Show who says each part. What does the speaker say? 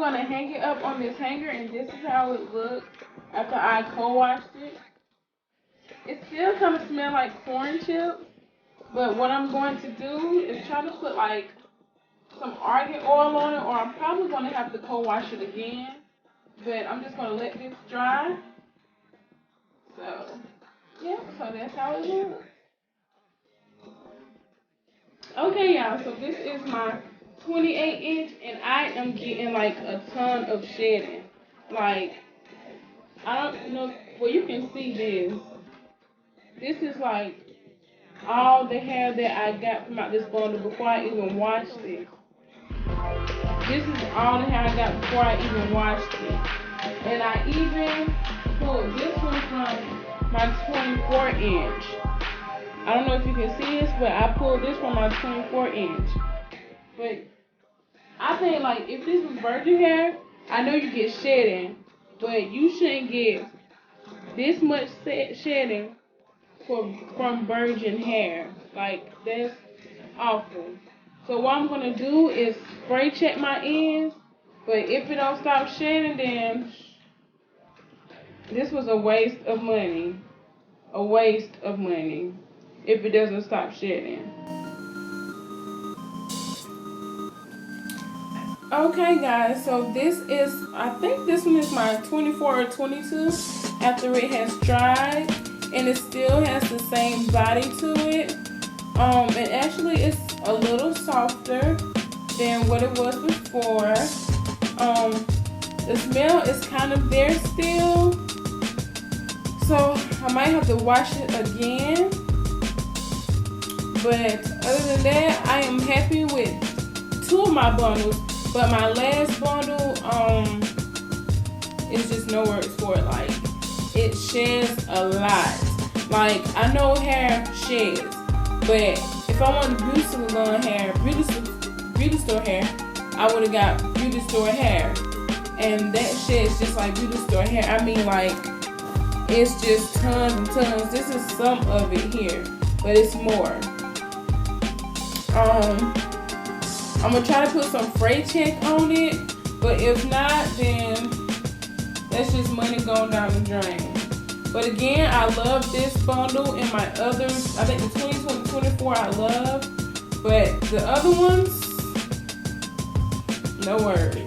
Speaker 1: gonna hang it up on this hanger, and this is how it looks after I co-washed it. It still kind of smells like corn chips, but what I'm going to do is try to put like some argan oil on it, or I'm probably gonna have to co-wash it again. But I'm just gonna let this dry. So yeah, so that's how it looks. Okay, y'all, so this is my 28 inch, and I am getting like a ton of shedding. Like, I don't know, well, you can see this. This is like all the hair that I got from out this bundle before I even washed it. This is all the hair I got before I even washed it. And I even pulled this one from my 24 inch. I don't know if you can see this, but I pulled this from my 24 inch. But I think like if this was virgin hair, I know you get shedding, but you shouldn't get this much shedding from virgin hair. Like, that's awful. So what I'm gonna do is spray check my ends, but if it don't stop shedding, then this was a waste of money. A waste of money if it doesn't stop shedding. Okay guys, so this is, I think this one is my 24 or 22 after it has dried, and it still has the same body to it. And actually it's a little softer than what it was before. The smell is kind of there still, so I might have to wash it again. But other than that, I am happy with 2 of my bundles. But my last bundle, is just no words for it. Like, it sheds a lot. Like, I know hair sheds, but if I wanted beauty salon hair, beauty store hair, I would have got beauty store hair. And that sheds just like beauty store hair. I mean, like, it's just tons and tons. This is some of it here, but it's more. I'm gonna try to put some freight check on it, but if not, then that's just money going down the drain. But again, I love this bundle and my others. I think the 20, 24 I love, but the other ones, no worries.